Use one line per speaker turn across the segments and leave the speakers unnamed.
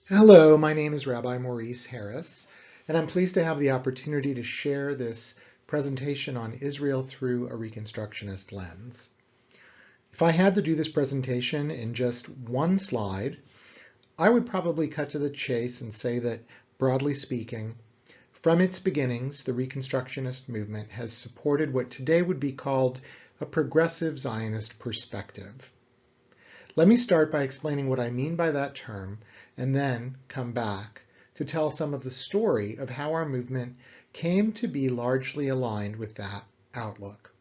Hello, my name is Rabbi Maurice Hrris, and I'm pleased to have the opportunity to share this presentation on Israel through a Reconstructionist lens. If I had to do this presentation in just one slide, I would probably cut to the chase and say that, broadly speaking, from its beginnings, the Reconstructionist movement has supported what today would be called a progressive Zionist perspective. Let me start by explaining what I mean by that term, and then come back to tell some of the story of how our movement came to be largely aligned with that outlook.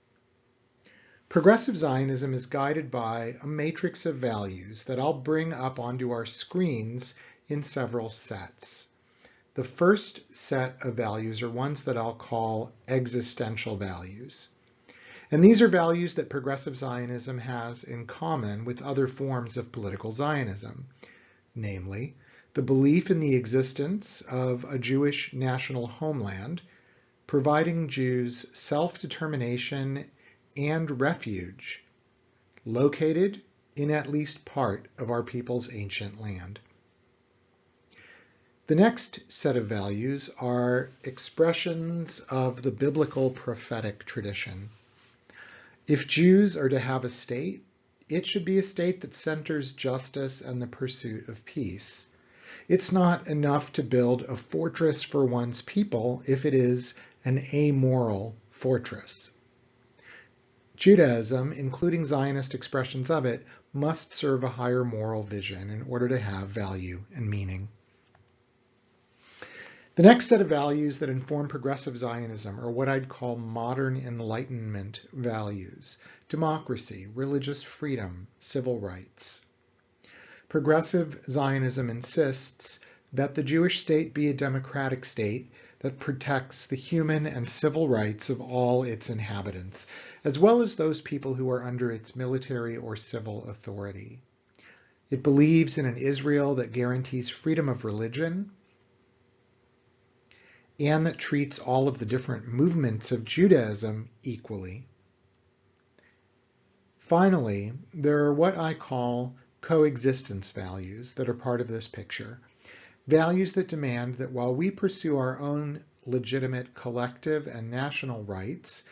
Progressive Zionism is guided by a matrix of values that I'll bring up onto our screens in several sets. The first set of values are ones that I'll call existential values. And these are values that progressive Zionism has in common with other forms of political Zionism, namely, the belief in the existence of a Jewish national homeland, providing Jews self-determination and refuge, located in at least part of our people's ancient land. The next set of values are expressions of the biblical prophetic tradition. If Jews are to have a state, it should be a state that centers justice and the pursuit of peace. It's not enough to build a fortress for one's people if it is an amoral fortress. Judaism, including Zionist expressions of it, must serve a higher moral vision in order to have value and meaning. The next set of values that inform progressive Zionism are what I'd call modern Enlightenment values: democracy, religious freedom, civil rights. Progressive Zionism insists that the Jewish state be a democratic state that protects the human and civil rights of all its inhabitants, as well as those people who are under its military or civil authority. It believes in an Israel that guarantees freedom of religion, and that treats all of the different movements of Judaism equally. Finally, there are what I call coexistence values that are part of this picture. Values that demand that while we pursue our own legitimate collective and national rights,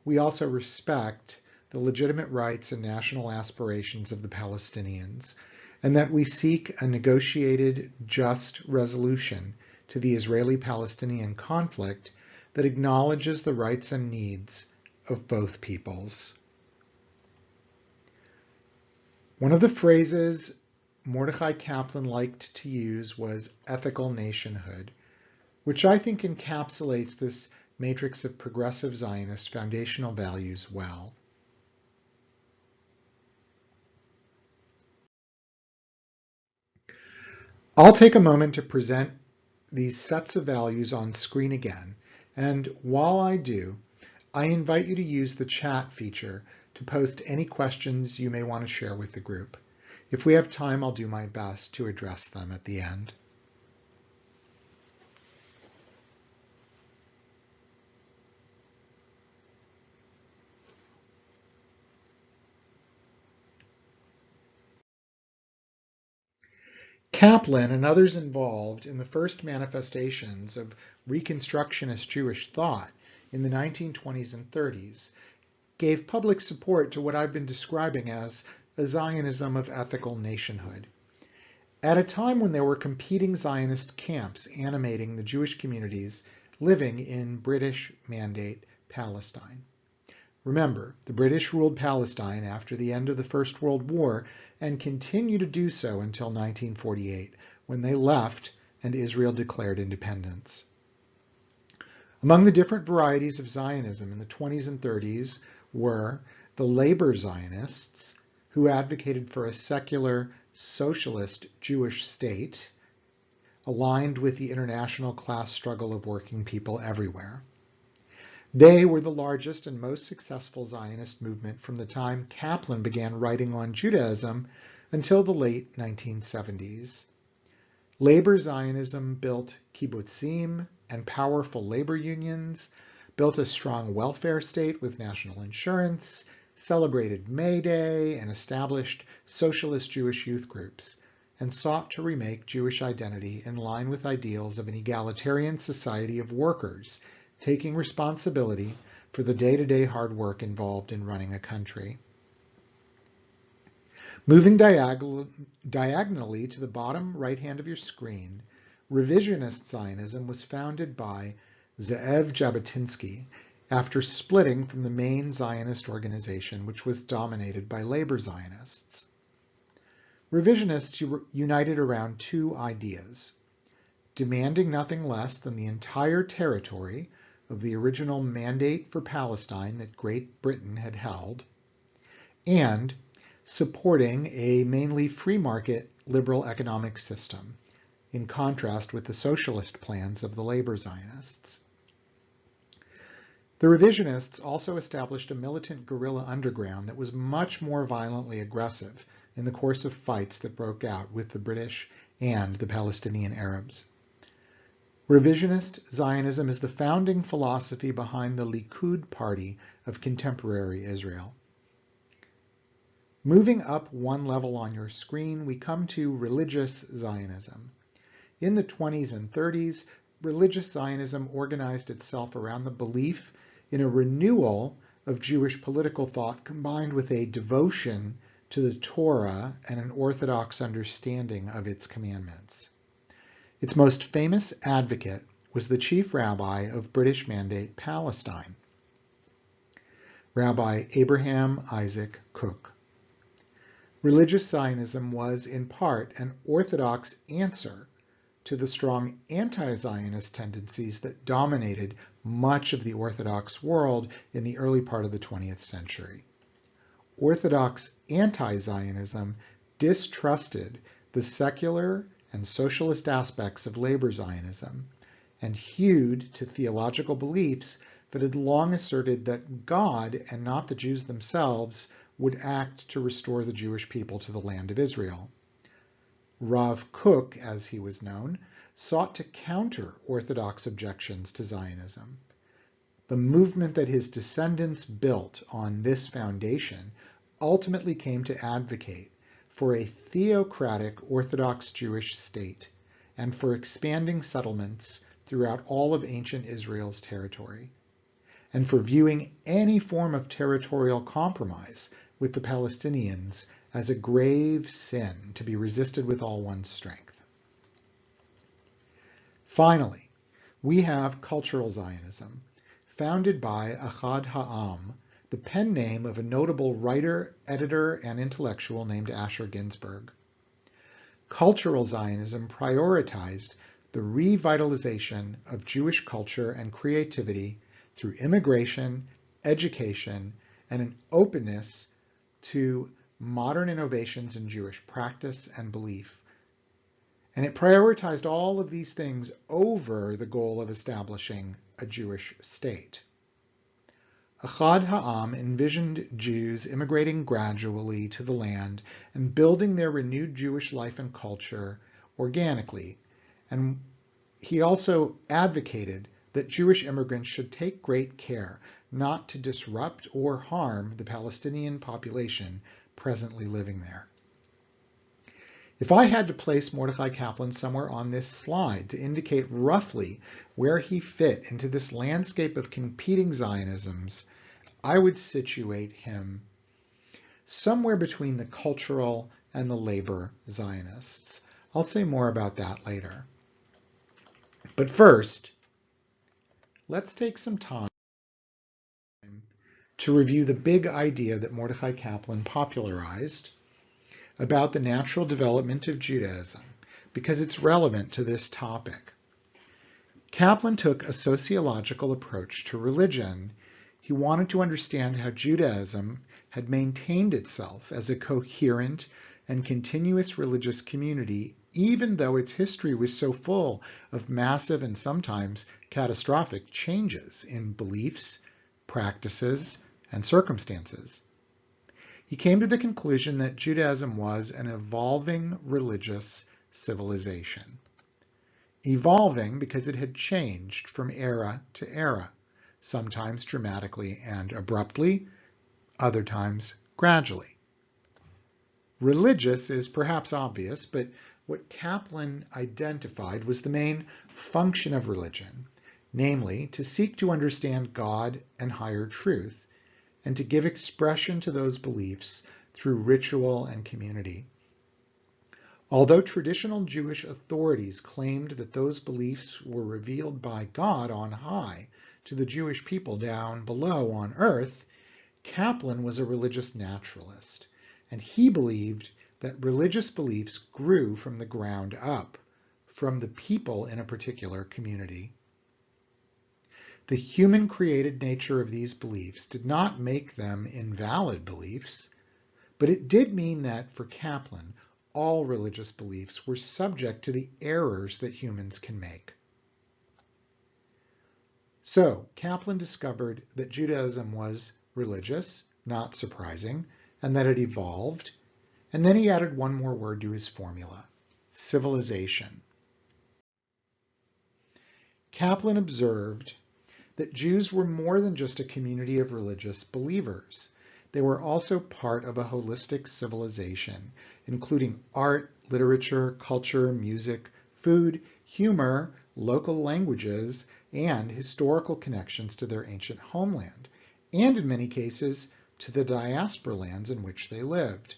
we also respect the legitimate rights and national aspirations of the Palestinians, and that we seek a negotiated, just resolution to the Israeli-Palestinian conflict that acknowledges the rights and needs of both peoples. One of the phrases Mordechai Kaplan liked to use was ethical nationhood, which I think encapsulates this matrix of progressive Zionist foundational values well. I'll take a moment to present these sets of values on screen again, and while I do, I invite you to use the chat feature to post any questions you may want to share with the group. If we have time, I'll do my best to address them at the end. Kaplan and others involved in the first manifestations of Reconstructionist Jewish thought in the 1920s and 30s gave public support to what I've been describing as a Zionism of ethical nationhood. At a time when there were competing Zionist camps animating the Jewish communities living in British Mandate Palestine. Remember, the British ruled Palestine after the end of the First World War and continue to do so until 1948, when they left and Israel declared independence. Among the different varieties of Zionism in the 20s and 30s were the labor Zionists, who advocated for a secular, socialist Jewish state aligned with the international class struggle of working people everywhere. They were the largest and most successful Zionist movement from the time Kaplan began writing on Judaism until the late 1970s. Labor Zionism built kibbutzim and powerful labor unions, built a strong welfare state with national insurance, celebrated May Day, and established socialist Jewish youth groups, and sought to remake Jewish identity in line with ideals of an egalitarian society of workers, taking responsibility for the day-to-day hard work involved in running a country. Moving diagonally to the bottom right hand of your screen, revisionist Zionism was founded by Ze'ev Jabotinsky after splitting from the main Zionist organization, which was dominated by labor Zionists. Revisionists united around two ideas: demanding nothing less than the entire territory of the original Mandate for Palestine that Great Britain had held, and supporting a mainly free market liberal economic system, in contrast with the socialist plans of the labor Zionists. The revisionists also established a militant guerrilla underground that was much more violently aggressive in the course of fights that broke out with the British and the Palestinian Arabs. Revisionist Zionism is the founding philosophy behind the Likud party of contemporary Israel. Moving up one level on your screen, we come to religious Zionism. In the 20s and 30s, religious Zionism organized itself around the belief in a renewal of Jewish political thought combined with a devotion to the Torah and an orthodox understanding of its commandments. Its most famous advocate was the chief rabbi of British Mandate Palestine, Rabbi Abraham Isaac Kook. Religious Zionism was, in part, an orthodox answer to the strong anti-Zionist tendencies that dominated much of the Orthodox world in the early part of the 20th century. Orthodox anti-Zionism distrusted the secular and socialist aspects of labor Zionism and hewed to theological beliefs that had long asserted that God, and not the Jews themselves, would act to restore the Jewish people to the land of Israel. Rav Kook, as he was known, sought to counter Orthodox objections to Zionism. The movement that his descendants built on this foundation ultimately came to advocate for a theocratic Orthodox Jewish state and for expanding settlements throughout all of ancient Israel's territory, and for viewing any form of territorial compromise with the Palestinians as a grave sin to be resisted with all one's strength. Finally, we have cultural Zionism, founded by Achad Ha'am, the pen name of a notable writer, editor, and intellectual named Asher Ginsberg. Cultural Zionism prioritized the revitalization of Jewish culture and creativity through immigration, education, and an openness to modern innovations in Jewish practice and belief. And it prioritized all of these things over the goal of establishing a Jewish state. Achad Ha'am envisioned Jews immigrating gradually to the land and building their renewed Jewish life and culture organically. And he also advocated that Jewish immigrants should take great care not to disrupt or harm the Palestinian population presently living there. If I had to place Mordechai Kaplan somewhere on this slide to indicate roughly where he fit into this landscape of competing Zionisms, I would situate him somewhere between the cultural and the labor Zionists. I'll say more about that later. But first, let's take some time to review the big idea that Mordechai Kaplan popularized about the natural development of Judaism, because it's relevant to this topic. Kaplan took a sociological approach to religion. He wanted to understand how Judaism had maintained itself as a coherent and continuous religious community, even though its history was so full of massive and sometimes catastrophic changes in beliefs, practices, and circumstances. He came to the conclusion that Judaism was an evolving religious civilization. Evolving because it had changed from era to era, sometimes dramatically and abruptly, other times gradually. Religious is perhaps obvious, but what Kaplan identified was the main function of religion, namely to seek to understand God and higher truth, and to give expression to those beliefs through ritual and community. Although traditional Jewish authorities claimed that those beliefs were revealed by God on high to the Jewish people down below on earth, Kaplan was a religious naturalist, and he believed that religious beliefs grew from the ground up, from the people in a particular community. The human-created nature of these beliefs did not make them invalid beliefs, but it did mean that, for Kaplan, all religious beliefs were subject to the errors that humans can make. So, Kaplan discovered that Judaism was religious, not surprising, and that it evolved, and then he added one more word to his formula: civilization. Kaplan observed that Jews were more than just a community of religious believers. They were also part of a holistic civilization, including art, literature, culture, music, food, humor, local languages, and historical connections to their ancient homeland, and in many cases, to the diaspora lands in which they lived.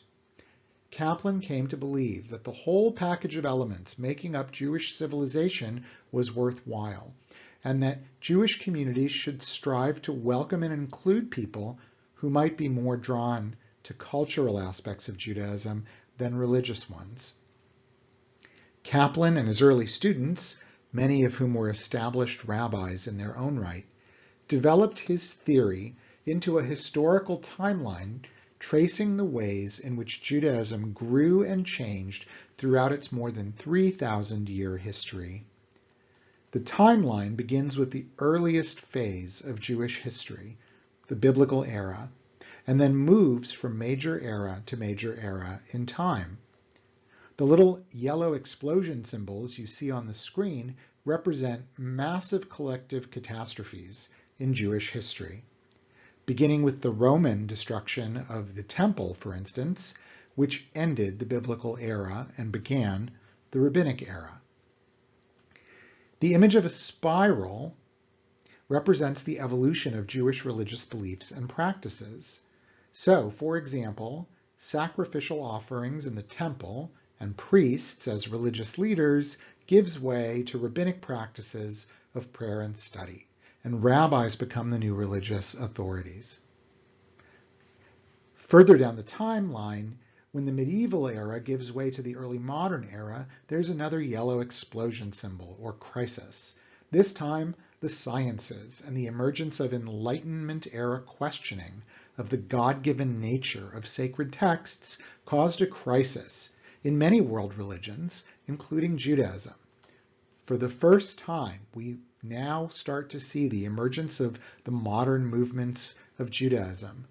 Kaplan came to believe that the whole package of elements making up Jewish civilization was worthwhile, and that Jewish communities should strive to welcome and include people who might be more drawn to cultural aspects of Judaism than religious ones. Kaplan and his early students, many of whom were established rabbis in their own right, developed his theory into a historical timeline tracing the ways in which Judaism grew and changed throughout its more than 3,000-year history. The timeline begins with the earliest phase of Jewish history, the biblical era, and then moves from major era to major era in time. The little yellow explosion symbols you see on the screen represent massive collective catastrophes in Jewish history, beginning with the Roman destruction of the temple, for instance, which ended the biblical era and began the rabbinic era. The image of a spiral represents the evolution of Jewish religious beliefs and practices. So, for example, sacrificial offerings in the temple and priests as religious leaders gives way to rabbinic practices of prayer and study, and rabbis become the new religious authorities. Further down the timeline, when the medieval era gives way to the early modern era, there's another yellow explosion symbol, or crisis. This time, the sciences and the emergence of Enlightenment-era questioning of the God-given nature of sacred texts caused a crisis in many world religions, including Judaism. For the first time, we now start to see the emergence of the modern movements of Judaism,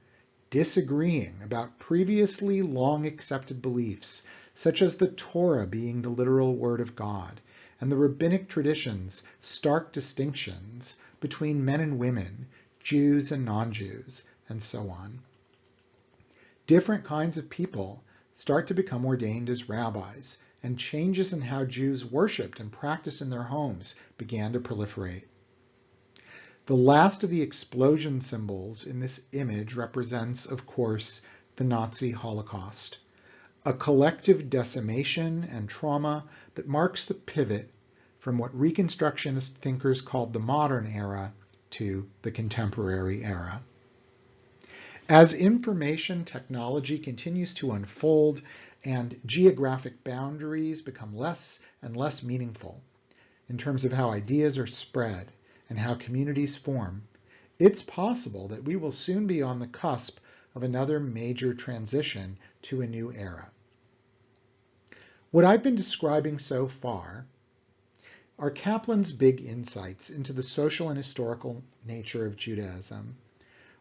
disagreeing about previously long accepted beliefs, such as the Torah being the literal word of God, and the rabbinic tradition's stark distinctions between men and women, Jews and non-Jews, and so on. Different kinds of people start to become ordained as rabbis, and changes in how Jews worshipped and practiced in their homes began to proliferate. The last of the explosion symbols in this image represents, of course, the Nazi Holocaust, a collective decimation and trauma that marks the pivot from what Reconstructionist thinkers called the modern era to the contemporary era. As information technology continues to unfold and geographic boundaries become less and less meaningful in terms of how ideas are spread and how communities form, it's possible that we will soon be on the cusp of another major transition to a new era. What I've been describing so far are Kaplan's big insights into the social and historical nature of Judaism.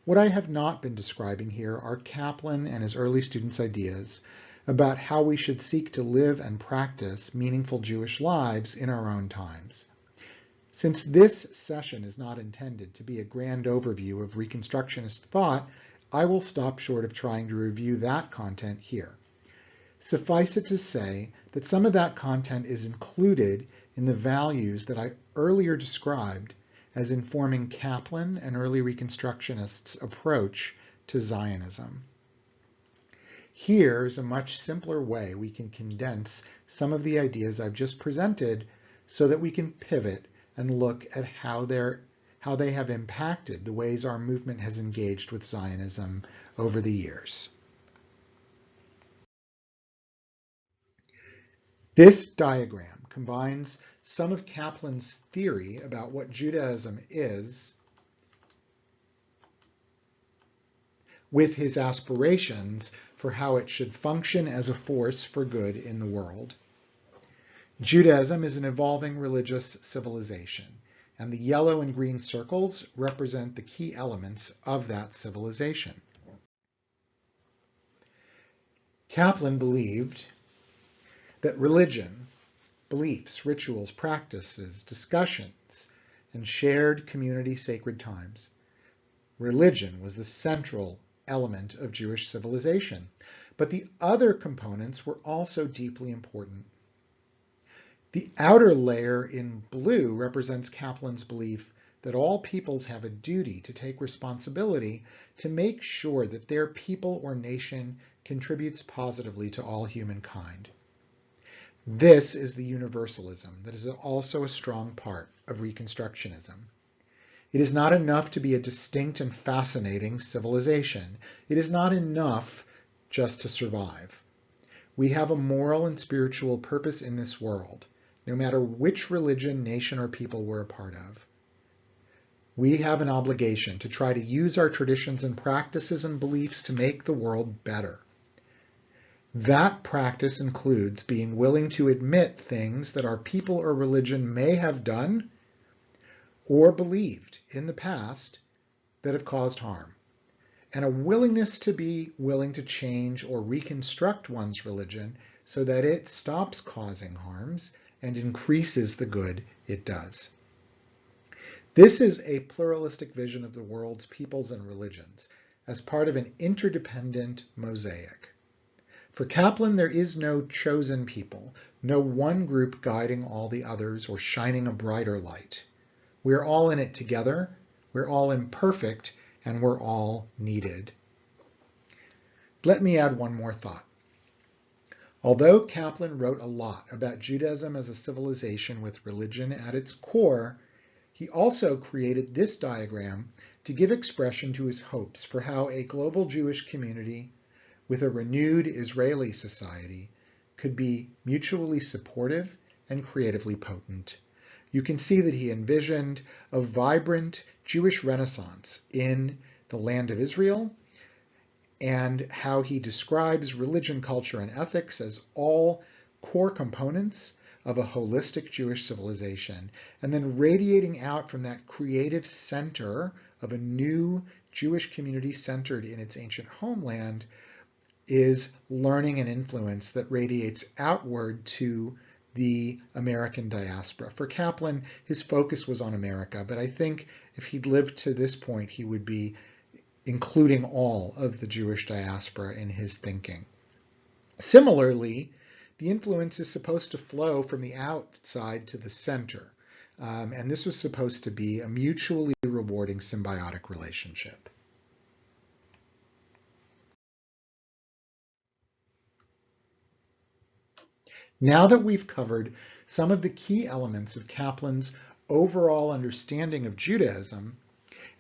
What I have not been describing here are Kaplan and his early students' ideas about how we should seek to live and practice meaningful Jewish lives in our own times. Since this session is not intended to be a grand overview of Reconstructionist thought, I will stop short of trying to review that content here. Suffice it to say that some of that content is included in the values that I earlier described as informing Kaplan and early Reconstructionists' approach to Zionism. Here's a much simpler way we can condense some of the ideas I've just presented so that we can pivot and look at how they have impacted the ways our movement has engaged with Zionism over the years. This diagram combines some of Kaplan's theory about what Judaism is with his aspirations for how it should function as a force for good in the world. Judaism is an evolving religious civilization, and the yellow and green circles represent the key elements of that civilization. Kaplan believed that religion, beliefs, rituals, practices, discussions, and shared community sacred times. Religion was the central element of Jewish civilization, but the other components were also deeply important. The outer layer in blue represents Kaplan's belief that all peoples have a duty to take responsibility to make sure that their people or nation contributes positively to all humankind. This is the universalism that is also a strong part of Reconstructionism. It is not enough to be a distinct and fascinating civilization. It is not enough just to survive. We have a moral and spiritual purpose in this world, no matter which religion, nation, or people we're a part of. We have an obligation to try to use our traditions and practices and beliefs to make the world better. That practice includes being willing to admit things that our people or religion may have done or believed in the past that have caused harm, and a willingness to be willing to change or reconstruct one's religion so that it stops causing harms and increases the good it does. This is a pluralistic vision of the world's peoples and religions as part of an interdependent mosaic. For Kaplan, there is no chosen people, no one group guiding all the others or shining a brighter light. We're all in it together, we're all imperfect, and we're all needed. Let me add one more thought. Although Kaplan wrote a lot about Judaism as a civilization with religion at its core, he also created this diagram to give expression to his hopes for how a global Jewish community with a renewed Israeli society could be mutually supportive and creatively potent. You can see that he envisioned a vibrant Jewish Renaissance in the land of Israel, and how he describes religion, culture, and ethics as all core components of a holistic Jewish civilization, and then radiating out from that creative center of a new Jewish community centered in its ancient homeland is learning and influence that radiates outward to the American diaspora. For Kaplan, his focus was on America, but I think if he'd lived to this point, he would be including all of the Jewish diaspora in his thinking. Similarly, the influence is supposed to flow from the outside to the center, and this was supposed to be a mutually rewarding symbiotic relationship. Now that we've covered some of the key elements of Kaplan's overall understanding of Judaism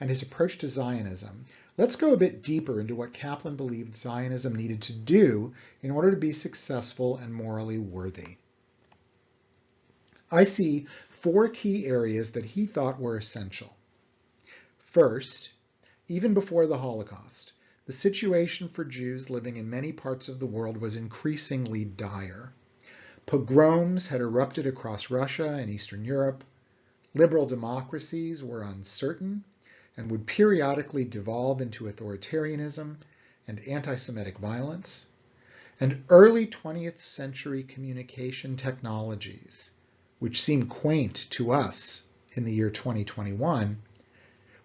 and his approach to Zionism, let's go a bit deeper into what Kaplan believed Zionism needed to do in order to be successful and morally worthy. I see 4 key areas that he thought were essential. First, even before the Holocaust, the situation for Jews living in many parts of the world was increasingly dire. Pogroms had erupted across Russia and Eastern Europe. Liberal democracies were uncertain and would periodically devolve into authoritarianism and anti-Semitic violence. And early 20th century communication technologies, which seem quaint to us in the year 2021,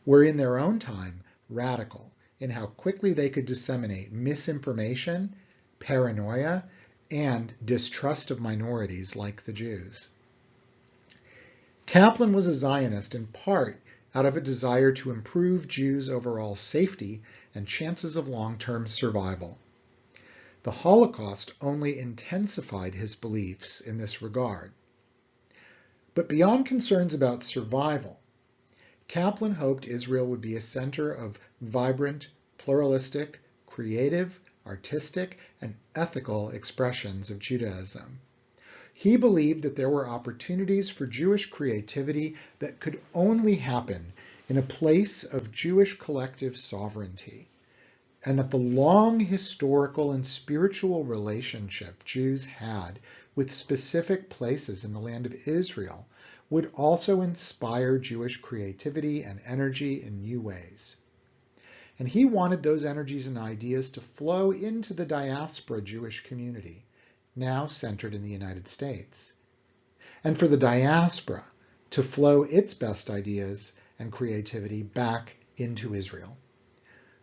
were in their own time radical in how quickly they could disseminate misinformation, paranoia, and distrust of minorities like the Jews. Kaplan was a Zionist in part out of a desire to improve Jews' overall safety and chances of long-term survival. The Holocaust only intensified his beliefs in this regard. But beyond concerns about survival, Kaplan hoped Israel would be a center of vibrant, pluralistic, creative, artistic, and ethical expressions of Judaism. He believed that there were opportunities for Jewish creativity that could only happen in a place of Jewish collective sovereignty, and that the long historical and spiritual relationship Jews had with specific places in the land of Israel would also inspire Jewish creativity and energy in new ways. And he wanted those energies and ideas to flow into the diaspora Jewish community, now centered in the United States, and for the diaspora to flow its best ideas and creativity back into Israel.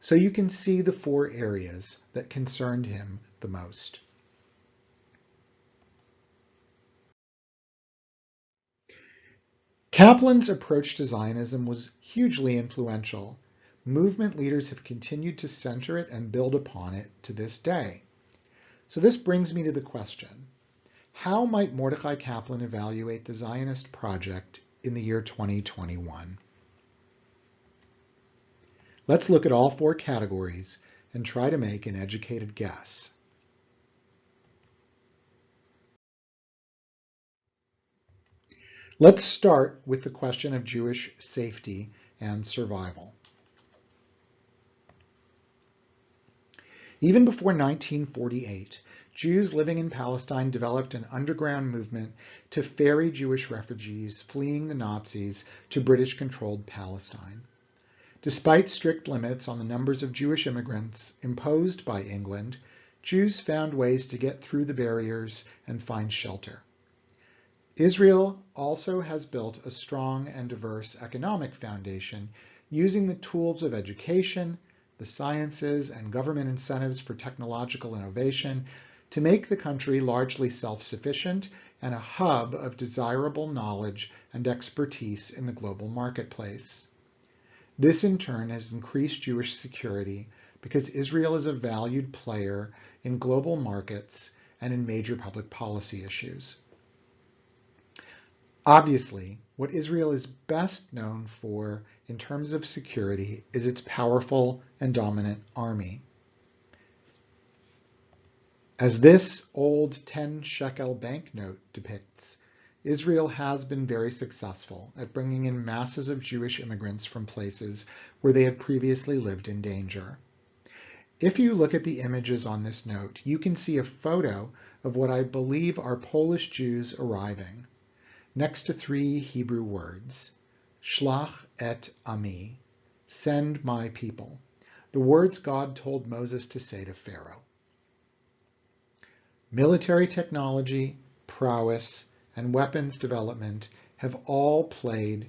So you can see the four areas that concerned him the most. Kaplan's approach to Zionism was hugely influential. Movement leaders have continued to center it and build upon it to this day. So this brings me to the question, how might Mordechai Kaplan evaluate the Zionist project in the year 2021? Let's look at all four categories and try to make an educated guess. Let's start with the question of Jewish safety and survival. Even before 1948, Jews living in Palestine developed an underground movement to ferry Jewish refugees fleeing the Nazis to British-controlled Palestine. Despite strict limits on the numbers of Jewish immigrants imposed by England, Jews found ways to get through the barriers and find shelter. Israel also has built a strong and diverse economic foundation using the tools of education, the sciences, and government incentives for technological innovation to make the country largely self-sufficient and a hub of desirable knowledge and expertise in the global marketplace. This in turn has increased Jewish security because Israel is a valued player in global markets and in major public policy issues. Obviously, what Israel is best known for in terms of security is its powerful and dominant army. As this old 10-shekel banknote depicts, Israel has been very successful at bringing in masses of Jewish immigrants from places where they had previously lived in danger. If you look at the images on this note, you can see a photo of what I believe are Polish Jews arriving, next to three Hebrew words, Shlach et Ami, send my people, the words God told Moses to say to Pharaoh. Military technology, prowess, and weapons development have all played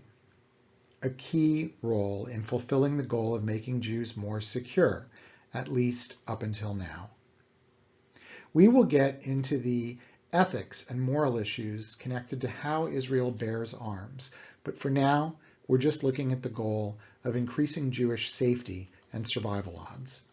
a key role in fulfilling the goal of making Jews more secure, at least up until now. We will get into the ethics and moral issues connected to how Israel bears arms, but for now, we're just looking at the goal of increasing Jewish safety and survival odds.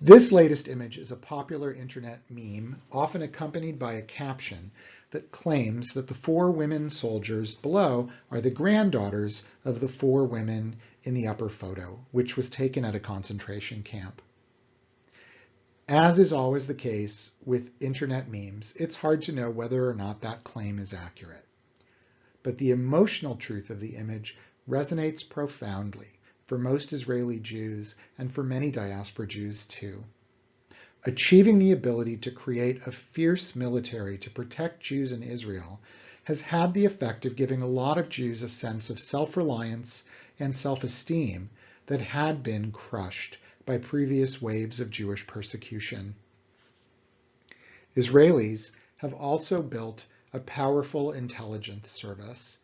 This latest image is a popular internet meme, often accompanied by a caption that claims that the four women soldiers below are the granddaughters of the four women in the upper photo, which was taken at a concentration camp. As is always the case with internet memes, it's hard to know whether or not that claim is accurate. But the emotional truth of the image resonates profoundly for most Israeli Jews and for many diaspora Jews too. Achieving the ability to create a fierce military to protect Jews in Israel has had the effect of giving a lot of Jews a sense of self-reliance and self-esteem that had been crushed by previous waves of Jewish persecution. Israelis have also built a powerful intelligence service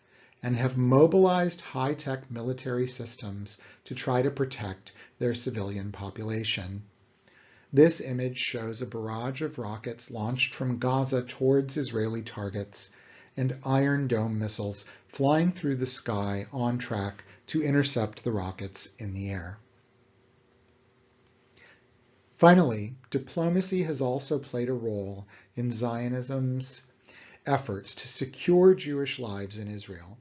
and have mobilized high-tech military systems to try to protect their civilian population. This image shows a barrage of rockets launched from Gaza towards Israeli targets and Iron Dome missiles flying through the sky on track to intercept the rockets in the air. Finally, diplomacy has also played a role in Zionism's efforts to secure Jewish lives in Israel.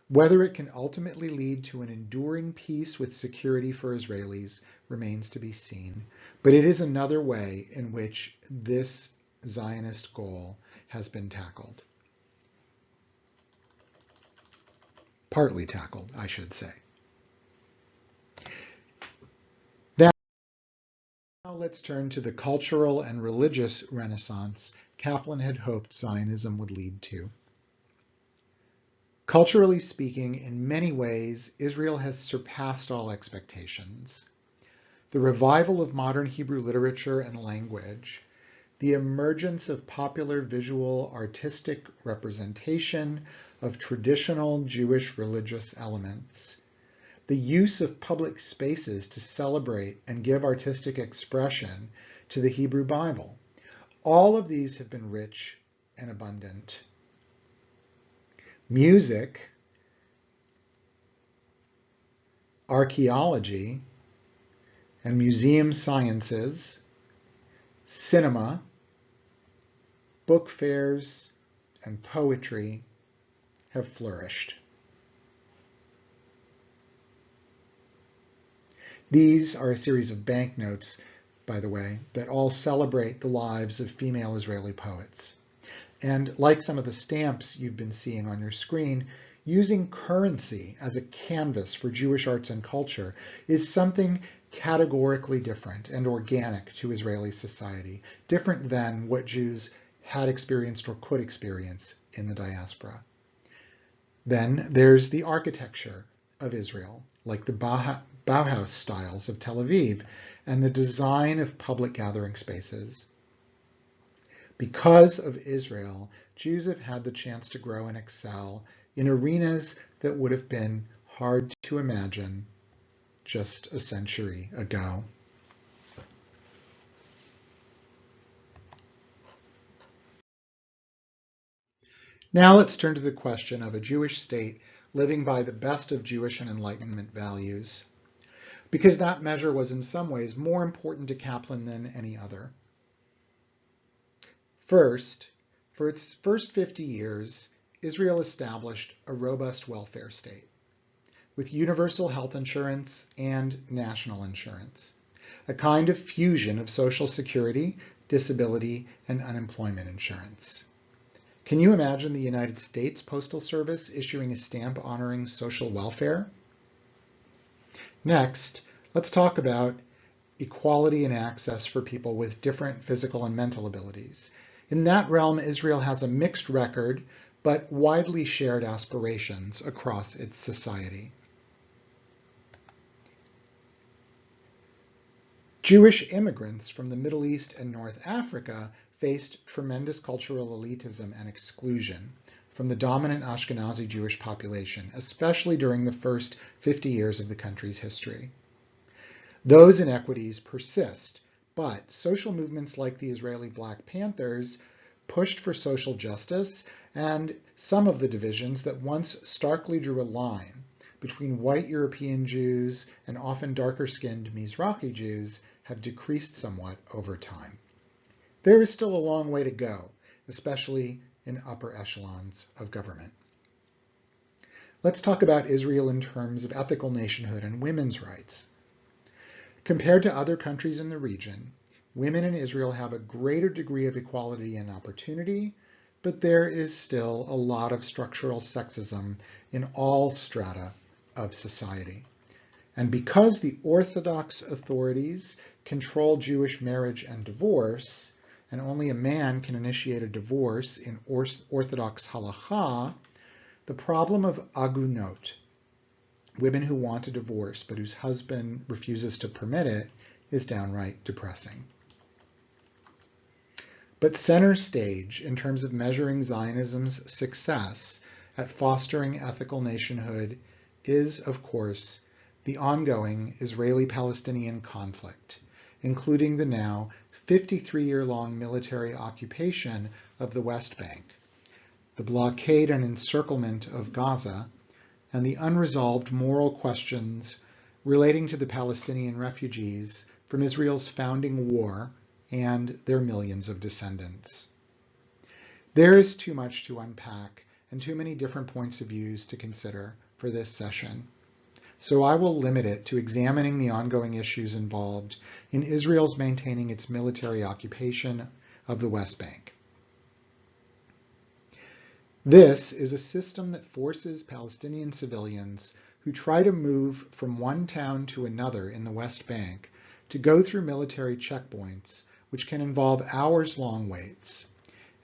Whether it can ultimately lead to an enduring peace with security for Israelis remains to be seen, but it is another way in which this Zionist goal has been tackled. Partly tackled, I should say. Now let's turn to the cultural and religious renaissance Kaplan had hoped Zionism would lead to. Culturally speaking, in many ways, Israel has surpassed all expectations. The revival of modern Hebrew literature and language, the emergence of popular visual artistic representation of traditional Jewish religious elements, the use of public spaces to celebrate and give artistic expression to the Hebrew Bible. All of these have been rich and abundant. Music, archaeology, and museum sciences, cinema, book fairs, and poetry have flourished. These are a series of banknotes, by the way, that all celebrate the lives of female Israeli poets. And like some of the stamps you've been seeing on your screen, using currency as a canvas for Jewish arts and culture is something categorically different and organic to Israeli society, different than what Jews had experienced or could experience in the diaspora. Then there's the architecture of Israel, like the Bauhaus styles of Tel Aviv, and the design of public gathering spaces. Because of Israel, Jews have had the chance to grow and excel in arenas that would have been hard to imagine just a century ago. Now let's turn to the question of a Jewish state living by the best of Jewish and Enlightenment values, because that measure was in some ways more important to Kaplan than any other. First, for its first 50 years, Israel established a robust welfare state with universal health insurance and national insurance, a kind of fusion of social security, disability, and unemployment insurance. Can you imagine the United States Postal Service issuing a stamp honoring social welfare? Next, let's talk about equality and access for people with different physical and mental abilities. In that realm, Israel has a mixed record, but widely shared aspirations across its society. Jewish immigrants from the Middle East and North Africa faced tremendous cultural elitism and exclusion from the dominant Ashkenazi Jewish population, especially during the first 50 years of the country's history. Those inequities persist, but social movements like the Israeli Black Panthers pushed for social justice, and some of the divisions that once starkly drew a line between white European Jews and often darker-skinned Mizrahi Jews have decreased somewhat over time. There is still a long way to go, especially in upper echelons of government. Let's talk about Israel in terms of ethical nationhood and women's rights. Compared to other countries in the region, women in Israel have a greater degree of equality and opportunity, but there is still a lot of structural sexism in all strata of society. And because the Orthodox authorities control Jewish marriage and divorce, and only a man can initiate a divorce in Orthodox halacha, the problem of agunot, women who want a divorce but whose husband refuses to permit it, is downright depressing. But center stage in terms of measuring Zionism's success at fostering ethical nationhood is, of course, the ongoing Israeli-Palestinian conflict, including the now 53-year-long military occupation of the West Bank, the blockade and encirclement of Gaza, and the unresolved moral questions relating to the Palestinian refugees from Israel's founding war and their millions of descendants. There is too much to unpack and too many different points of view to consider for this session, so I will limit it to examining the ongoing issues involved in Israel's maintaining its military occupation of the West Bank. This is a system that forces Palestinian civilians who try to move from one town to another in the West Bank to go through military checkpoints, which can involve hours-long waits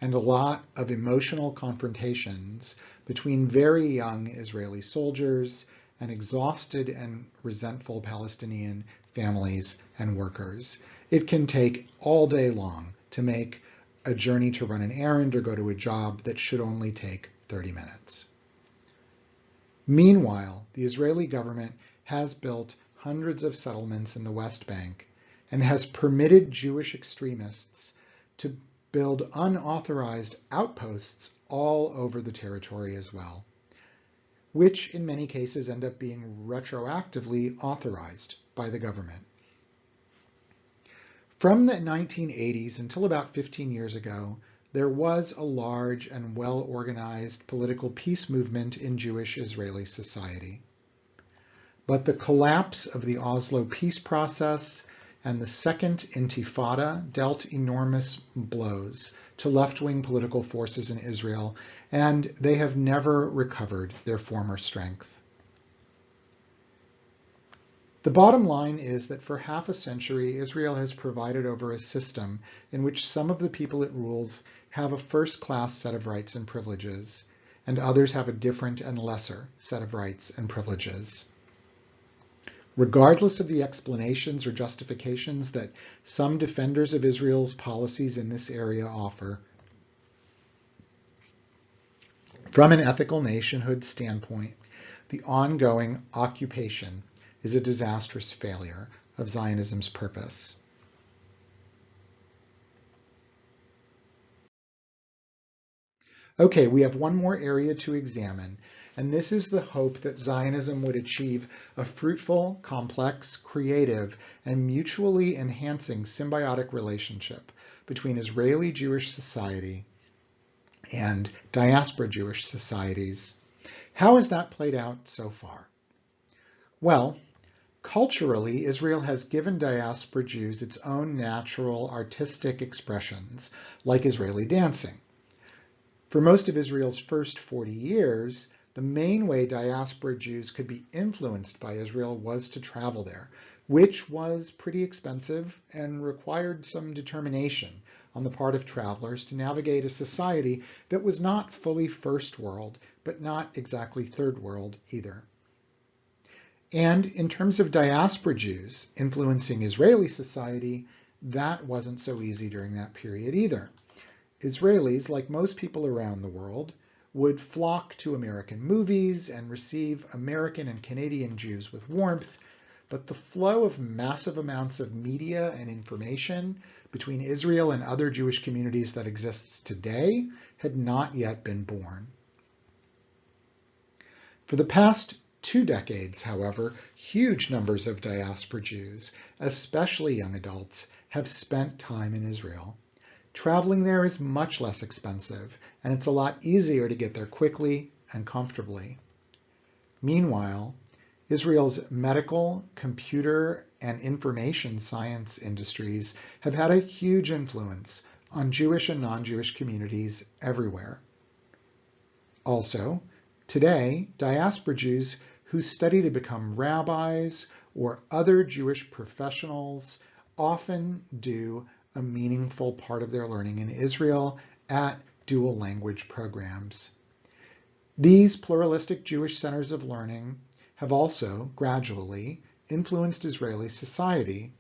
and a lot of emotional confrontations between very young Israeli soldiers and exhausted and resentful Palestinian families and workers. It can take all day long to make a journey to run an errand or go to a job that should only take 30 minutes. Meanwhile, the Israeli government has built hundreds of settlements in the West Bank and has permitted Jewish extremists to build unauthorized outposts all over the territory as well, which in many cases end up being retroactively authorized by the government. From the 1980s until about 15 years ago, there was a large and well-organized political peace movement in Jewish Israeli society. But the collapse of the Oslo peace process and the Second Intifada dealt enormous blows to left-wing political forces in Israel, and they have never recovered their former strength. The bottom line is that for half a century, Israel has provided over a system in which some of the people it rules have a first-class set of rights and privileges, and others have a different and lesser set of rights and privileges. Regardless of the explanations or justifications that some defenders of Israel's policies in this area offer, from an ethical nationhood standpoint, the ongoing occupation is a disastrous failure of Zionism's purpose. Okay, we have one more area to examine, and this is the hope that Zionism would achieve a fruitful, complex, creative, and mutually enhancing symbiotic relationship between Israeli Jewish society and diaspora Jewish societies. How has that played out so far? Well, culturally, Israel has given diaspora Jews its own natural artistic expressions, like Israeli dancing. For most of Israel's first 40 years, the main way diaspora Jews could be influenced by Israel was to travel there, which was pretty expensive and required some determination on the part of travelers to navigate a society that was not fully first world, but not exactly third world either. And in terms of diaspora Jews influencing Israeli society, that wasn't so easy during that period either. Israelis, like most people around the world, would flock to American movies and receive American and Canadian Jews with warmth, but the flow of massive amounts of media and information between Israel and other Jewish communities that exists today had not yet been born. For the past 2 decades, however, huge numbers of diaspora Jews, especially young adults, have spent time in Israel. Traveling there is much less expensive, and it's a lot easier to get there quickly and comfortably. Meanwhile, Israel's medical, computer, and information science industries have had a huge influence on Jewish and non-Jewish communities everywhere. Also, today, diaspora Jews who study to become rabbis or other Jewish professionals often do a meaningful part of their learning in Israel at dual language programs. These pluralistic Jewish centers of learning have also gradually influenced Israeli society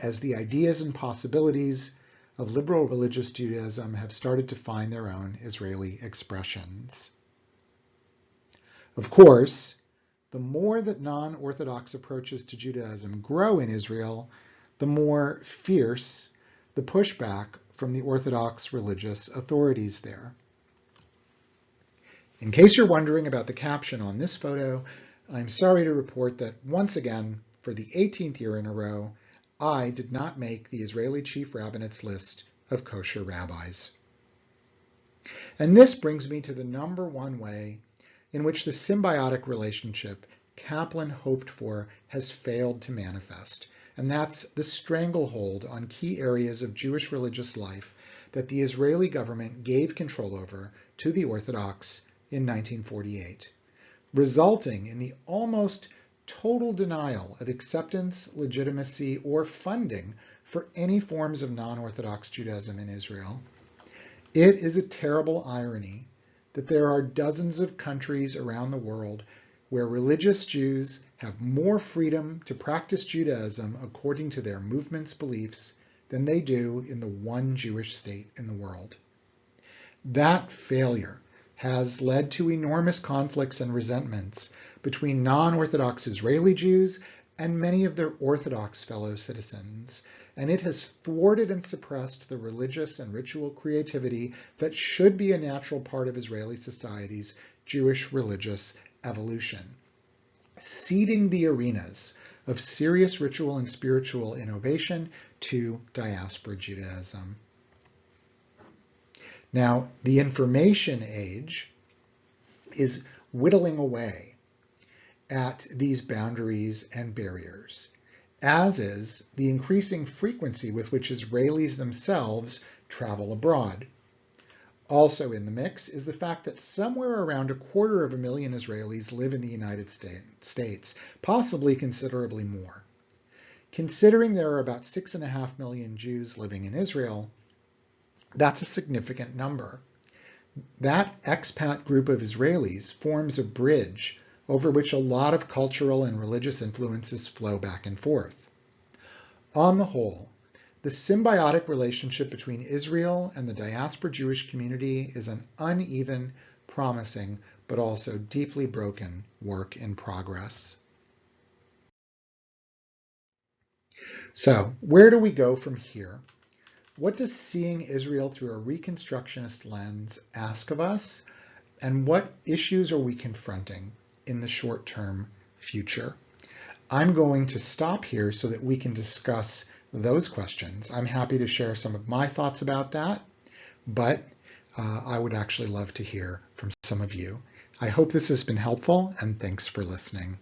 as the ideas and possibilities of liberal religious Judaism have started to find their own Israeli expressions. Of course, the more that non-Orthodox approaches to Judaism grow in Israel, the more fierce the pushback from the Orthodox religious authorities there. In case you're wondering about the caption on this photo, I'm sorry to report that once again, for the 18th year in a row, I did not make the Israeli chief rabbinate's list of kosher rabbis. And this brings me to the number one way in which the symbiotic relationship Kaplan hoped for has failed to manifest, and that's the stranglehold on key areas of Jewish religious life that the Israeli government gave control over to the Orthodox in 1948, resulting in the almost total denial of acceptance, legitimacy, or funding for any forms of non-Orthodox Judaism in Israel. It is a terrible irony that there are dozens of countries around the world where religious Jews have more freedom to practice Judaism according to their movement's beliefs than they do in the one Jewish state in the world. That failure has led to enormous conflicts and resentments between non-Orthodox Israeli Jews and many of their Orthodox fellow citizens, and it has thwarted and suppressed the religious and ritual creativity that should be a natural part of Israeli society's Jewish religious evolution, ceding the arenas of serious ritual and spiritual innovation to diaspora Judaism. Now, the information age is whittling away at these boundaries and barriers, as is the increasing frequency with which Israelis themselves travel abroad. Also in the mix is the fact that somewhere around 250,000 Israelis live in the United States, possibly considerably more. Considering there are about 6.5 million Jews living in Israel, that's a significant number. That expat group of Israelis forms a bridge over which a lot of cultural and religious influences flow back and forth. On the whole, the symbiotic relationship between Israel and the diaspora Jewish community is an uneven, promising, but also deeply broken work in progress. So, where do we go from here? What does seeing Israel through a Reconstructionist lens ask of us? And what issues are we confronting in the short-term future? I'm going to stop here so that we can discuss those questions. I'm happy to share some of my thoughts about that, but I would actually love to hear from some of you. I hope this has been helpful, and thanks for listening.